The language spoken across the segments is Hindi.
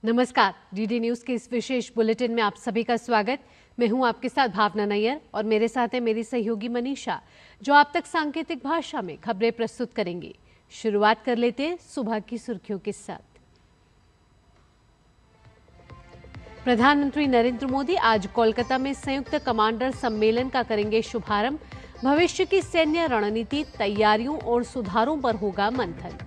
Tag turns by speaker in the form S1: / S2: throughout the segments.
S1: नमस्कार, डीडी न्यूज के इस विशेष बुलेटिन में आप सभी का स्वागत। मैं हूं आपके साथ भावना नैयर और मेरे साथ है मेरी सहयोगी मनीषा, जो आप तक सांकेतिक भाषा में खबरें प्रस्तुत करेंगी। शुरुआत कर लेते हैं सुबह की सुर्खियों के साथ। प्रधानमंत्री नरेंद्र मोदी आज कोलकाता में संयुक्त कमांडर सम्मेलन का करेंगे शुभारंभ। भविष्य की सैन्य रणनीति, तैयारियों और सुधारों पर होगा मंथन।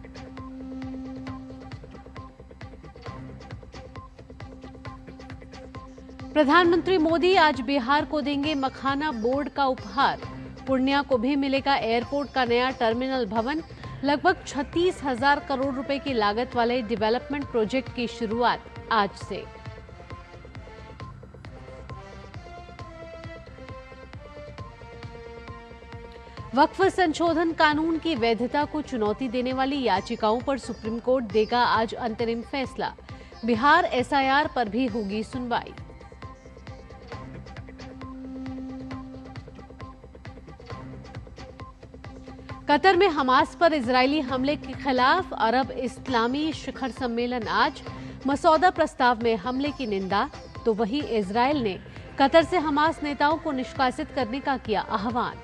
S1: प्रधानमंत्री मोदी आज बिहार को देंगे मखाना बोर्ड का उपहार। पूर्णिया को भी मिलेगा एयरपोर्ट का नया टर्मिनल भवन। लगभग 36,000 करोड़ रुपए की लागत वाले डेवलपमेंट प्रोजेक्ट की शुरुआत आज से। वक्फ संशोधन कानून की वैधता को चुनौती देने वाली याचिकाओं पर सुप्रीम कोर्ट देगा आज अंतरिम फैसला। बिहार एसआईआर पर भी होगी सुनवाई। कतर में हमास पर इजरायली हमले के खिलाफ अरब इस्लामी शिखर सम्मेलन आज। मसौदा प्रस्ताव में हमले की निंदा, तो वहीं इजरायल ने कतर से हमास नेताओं को निष्कासित करने का किया आह्वान।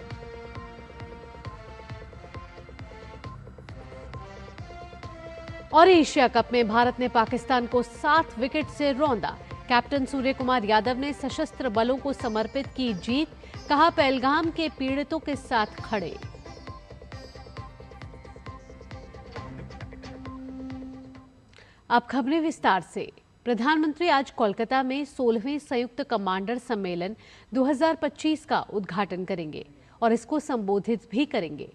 S1: और एशिया कप में भारत ने पाकिस्तान को 7 विकेट से रौंदा। कैप्टन सूर्य कुमार यादव ने सशस्त्र बलों को समर्पित की जीत, कहा पहलगाम के पीड़ितों के साथ खड़े। अब खबरें विस्तार से। प्रधानमंत्री आज कोलकाता में 16वें संयुक्त कमांडर सम्मेलन 2025 का उद्घाटन करेंगे और इसको संबोधित भी करेंगे।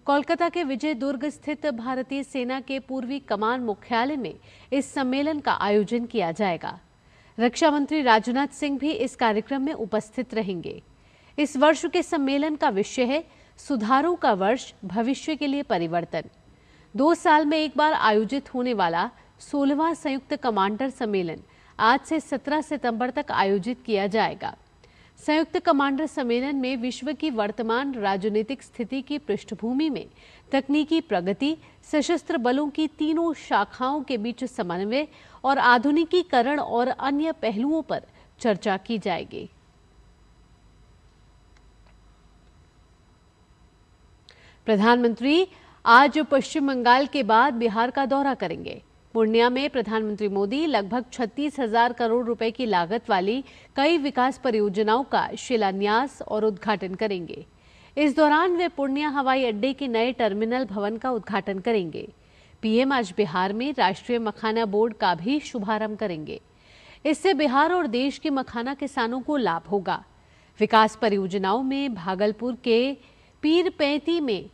S1: कोलकाता के विजय दुर्ग स्थित भारतीय सेना के पूर्वी कमान मुख्यालय में इस सम्मेलन का आयोजन किया जाएगा। रक्षा मंत्री राजनाथ सिंह भी इस कार्यक्रम में उपस्थित रहेंगे। इस वर्ष के सम्मेलन का विषय है सुधारों का वर्ष, भविष्य के लिए परिवर्तन। 2 साल में एक बार आयोजित होने वाला 16वां संयुक्त कमांडर सम्मेलन आज से 17 सितंबर तक आयोजित किया जाएगा। संयुक्त कमांडर सम्मेलन में विश्व की वर्तमान राजनीतिक स्थिति की पृष्ठभूमि में तकनीकी प्रगति, सशस्त्र बलों की तीनों शाखाओं के बीच समन्वय और आधुनिकीकरण और अन्य पहलुओं पर चर्चा की जाएगी। प्रधानमंत्री आज पश्चिम बंगाल के बाद बिहार का दौरा करेंगे। पूर्णिया में प्रधानमंत्री मोदी लगभग 36,000 करोड़ रुपए की लागत वाली कई विकास परियोजनाओं का शिलान्यास और उद्घाटन करेंगे। इस दौरान वे पूर्णिया हवाई अड्डे के नए टर्मिनल भवन का उद्घाटन करेंगे। पीएम आज बिहार में राष्ट्रीय मखाना बोर्ड का भी शुभारंभ करेंगे। इससे बिहार और देश के मखाना किसानों को लाभ होगा। विकास परियोजनाओं में भागलपुर के पीरपैंती में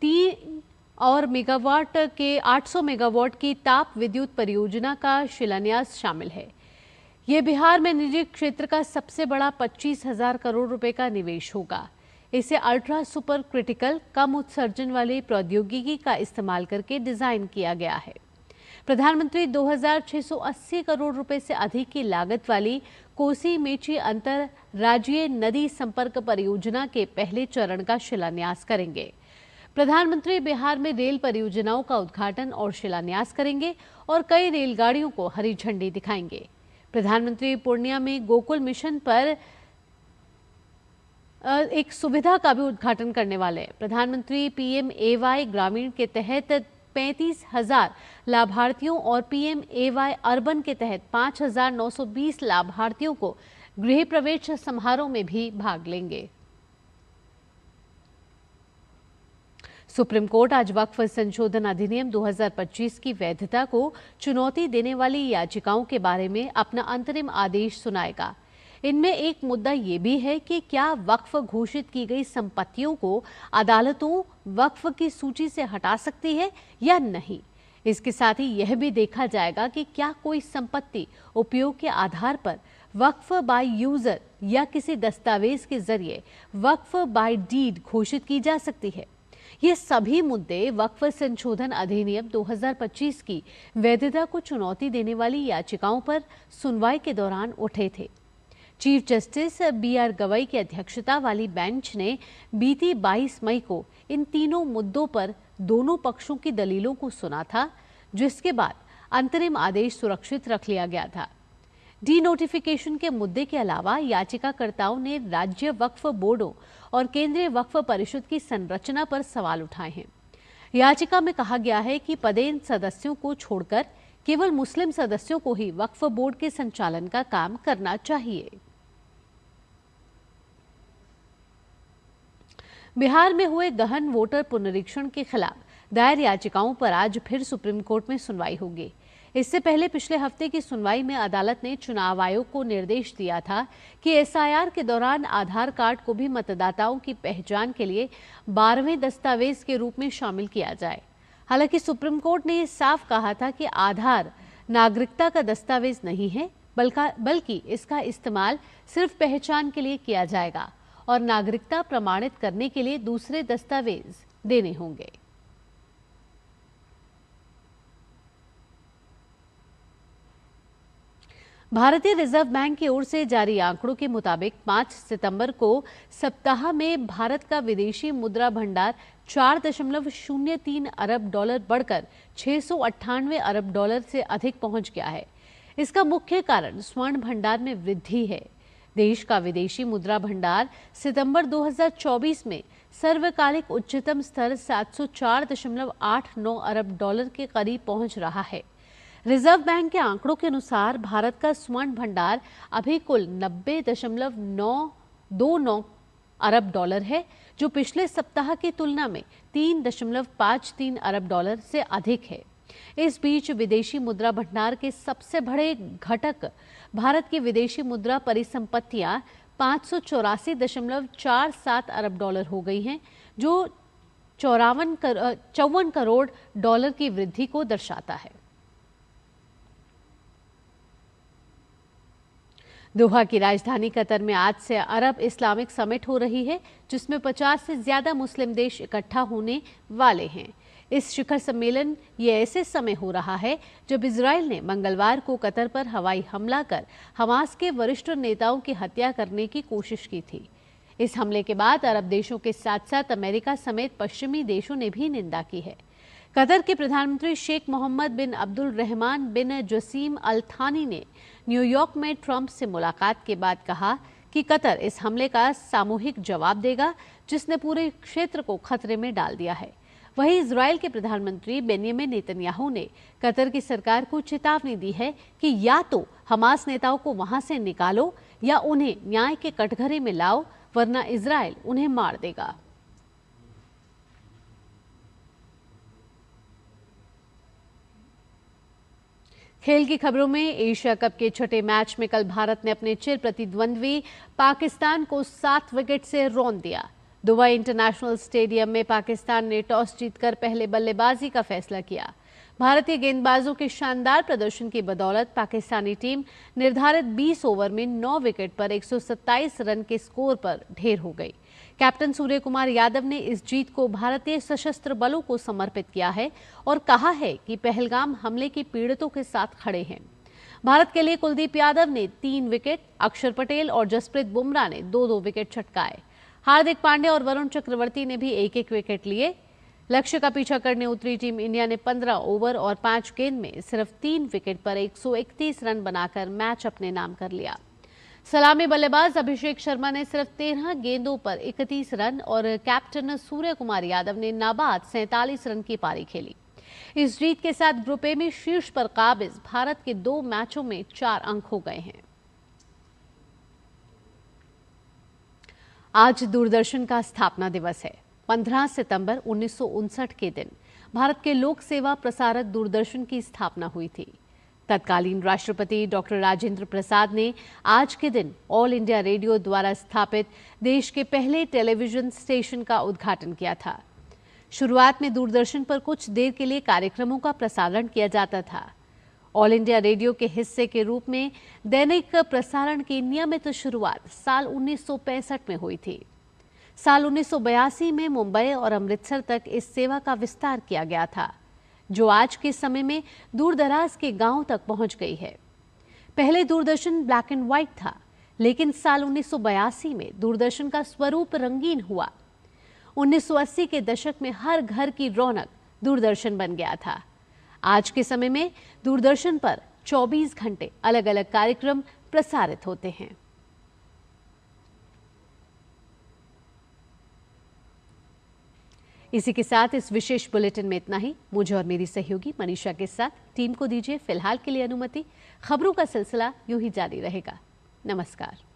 S1: 3 और मेगावाट के 800 मेगावाट की ताप विद्युत परियोजना का शिलान्यास शामिल है। ये बिहार में निजी क्षेत्र का सबसे बड़ा 25,000 करोड़ रुपए का निवेश होगा। इसे अल्ट्रा सुपर क्रिटिकल कम उत्सर्जन वाली प्रौद्योगिकी का इस्तेमाल करके डिजाइन किया गया है। प्रधानमंत्री 2,680 करोड़ रुपए से अधिक की लागत वाली कोसी मेची अंतर राज्यीय नदी संपर्क परियोजना के पहले चरण का शिलान्यास करेंगे। प्रधानमंत्री बिहार में रेल परियोजनाओं का उद्घाटन और शिलान्यास करेंगे और कई रेलगाड़ियों को हरी झंडी दिखाएंगे। प्रधानमंत्री पूर्णिया में गोकुल मिशन पर एक सुविधा का भी उद्घाटन करने वाले हैं। प्रधानमंत्री पीएमएवाई ग्रामीण के तहत 35,000 लाभार्थियों और पीएमएवाई अर्बन के तहत 5,920 लाभार्थियों को गृह प्रवेश समारोह में भी भाग लेंगे। सुप्रीम कोर्ट आज वक्फ संशोधन अधिनियम 2025 की वैधता को चुनौती देने वाली याचिकाओं के बारे में अपना अंतरिम आदेश सुनाएगा। इनमें एक मुद्दा ये भी है कि क्या वक्फ घोषित की गई संपत्तियों को अदालतों वक्फ की सूची से हटा सकती है या नहीं। इसके साथ ही यह भी देखा जाएगा कि क्या कोई संपत्ति उपयोग के आधार पर वक्फ बाय यूजर या किसी दस्तावेज के जरिए वक्फ बाय डीड घोषित की जा सकती है। ये सभी मुद्दे वक्फ संशोधन अधिनियम 2025 की वैधता को चुनौती देने वाली याचिकाओं पर सुनवाई के दौरान उठे थे। चीफ जस्टिस बीआर गवई की अध्यक्षता वाली बेंच ने बीती 22 मई को इन तीनों मुद्दों पर दोनों पक्षों की दलीलों को सुना था, जिसके बाद अंतरिम आदेश सुरक्षित रख लिया गया था। डी नोटिफिकेशन के मुद्दे के अलावा याचिकाकर्ताओं ने राज्य वक्फ बोर्डों और केंद्रीय वक्फ परिषद की संरचना पर सवाल उठाए हैं। याचिका में कहा गया है कि पदेन सदस्यों को छोड़कर केवल मुस्लिम सदस्यों को ही वक्फ बोर्ड के संचालन का काम करना चाहिए। बिहार में हुए गहन वोटर पुनरीक्षण के खिलाफ दायर याचिकाओं पर आज फिर सुप्रीम कोर्ट में सुनवाई होगी। इससे पहले पिछले हफ्ते की सुनवाई में अदालत ने चुनाव आयोग को निर्देश दिया था कि एसआईआर के दौरान आधार कार्ड को भी मतदाताओं की पहचान के लिए 12वें दस्तावेज के रूप में शामिल किया जाए। हालांकि सुप्रीम कोर्ट ने साफ कहा था कि आधार नागरिकता का दस्तावेज नहीं है, बल्कि इसका इस्तेमाल सिर्फ पहचान के लिए किया जाएगा और नागरिकता प्रमाणित करने के लिए दूसरे दस्तावेज देने होंगे। भारतीय रिजर्व बैंक की ओर से जारी आंकड़ो98 के मुताबिक 5 सितंबर को सप्ताह में भारत का विदेशी मुद्रा भंडार 4.03 अरब डॉलर बढ़कर 698 अरब डॉलर से अधिक पहुंच गया है। इसका मुख्य कारण स्वर्ण भंडार में वृद्धि है। देश का विदेशी मुद्रा भंडार सितंबर 2024 में सर्वकालिक उच्चतम स्तर 704.89 अरब डॉलर के करीब पहुंच रहा है। रिजर्व बैंक के आंकड़ों के अनुसार भारत का स्वर्ण भंडार अभी कुल 90.929 अरब डॉलर है, जो पिछले सप्ताह की तुलना में 3.53 अरब डॉलर से अधिक है। इस बीच विदेशी मुद्रा भंडार के सबसे बड़े घटक भारत की विदेशी मुद्रा परिसंपत्तियां 584.47 अरब डॉलर हो गई हैं, जो 54 करोड़ डॉलर की वृद्धि को दर्शाता है। दोहा की राजधानी कतर में आज से अरब इस्लामिक समिट हो रही है, जिसमें 50 से ज्यादा मुस्लिम देश इकट्ठा होने वाले हैं। इस शिखर सम्मेलन ये ऐसे समय हो रहा है जब इजराइल ने मंगलवार को कतर पर हवाई हमला कर हमास के वरिष्ठ नेताओं की हत्या करने की कोशिश की थी। इस हमले के बाद अरब देशों के साथ साथ अमेरिका समेत पश्चिमी देशों ने भी निंदा की है। कतर के प्रधानमंत्री शेख मोहम्मद बिन अब्दुल रहमान बिन जसीम अल थानी ने न्यूयॉर्क में ट्रंप से मुलाकात के बाद कहा कि कतर इस हमले का सामूहिक जवाब देगा, जिसने पूरे क्षेत्र को खतरे में डाल दिया है। वहीं इजराइल के प्रधानमंत्री बेंयामिन नेतन्याहू ने कतर की सरकार को चेतावनी दी है कि या तो हमास नेताओं को वहां से निकालो या उन्हें न्याय के कटघरे में लाओ, वरना इजराइल उन्हें मार देगा। खेल की खबरों में एशिया कप के छठे मैच में कल भारत ने अपने चिर प्रतिद्वंद्वी पाकिस्तान को 7 विकेट से रौंद दिया। दुबई इंटरनेशनल स्टेडियम में पाकिस्तान ने टॉस जीतकर पहले बल्लेबाजी का फैसला किया। भारतीय गेंदबाजों के शानदार प्रदर्शन की बदौलत पाकिस्तानी टीम निर्धारित 20 ओवर में 9 विकेट पर 127 रन के स्कोर पर ढेर हो गई। कैप्टन सूर्य कुमार यादव ने इस जीत को भारतीय सशस्त्र बलों को समर्पित किया है और कहा है कि पहलगाम हमले के पीड़ितों के साथ खड़े हैं। भारत के लिए कुलदीप यादव ने 3 विकेट, अक्षर पटेल और जसप्रीत बुमराह ने 2-2 विकेट चटकाए। हार्दिक पांड्या और वरुण चक्रवर्ती ने भी 1-1 विकेट लिए। लक्ष्य का पीछा करने उतरी टीम इंडिया ने 15 ओवर और 5 गेंद में सिर्फ 3 विकेट पर 131 रन बनाकर मैच अपने नाम कर लिया। सलामी बल्लेबाज अभिषेक शर्मा ने सिर्फ 13 गेंदों पर 31 रन और कैप्टन सूर्य कुमार यादव ने नाबाद 47 रन की पारी खेली। इस जीत के साथ ग्रुप ए में शीर्ष पर काबिज भारत के 2 मैचों में 4 अंक हो गए हैं। आज दूरदर्शन का स्थापना दिवस है। 15 सितंबर 1959 के दिन भारत के लोक सेवा प्रसारक दूरदर्शन की स्थापना हुई थी। तत्कालीन राष्ट्रपति डॉक्टर राजेंद्र प्रसाद ने आज के दिन ऑल इंडिया रेडियो द्वारा स्थापित देश के पहले टेलीविजन स्टेशन का उद्घाटन किया था। शुरुआत में दूरदर्शन पर कुछ देर के लिए कार्यक्रमों का प्रसारण किया जाता था। ऑल इंडिया रेडियो के हिस्से के रूप में दैनिक प्रसारण की नियमित शुरुआत साल 1965 में हुई थी। साल 1982 में मुंबई और अमृतसर तक इस सेवा का विस्तार किया गया था, जो आज के समय में दूर दराज के गांवों तक पहुंच गई है। पहले दूरदर्शन ब्लैक एंड व्हाइट था, लेकिन साल 1982 में दूरदर्शन का स्वरूप रंगीन हुआ। 1980 के दशक में हर घर की रौनक दूरदर्शन बन गया था। आज के समय में दूरदर्शन पर 24 घंटे अलग अलग कार्यक्रम प्रसारित होते हैं। इसी के साथ इस विशेष बुलेटिन में इतना ही। मुझे और मेरी सहयोगी मनीषा के साथ टीम को दीजिए फिलहाल के लिए अनुमति। खबरों का सिलसिला यूं ही जारी रहेगा। नमस्कार।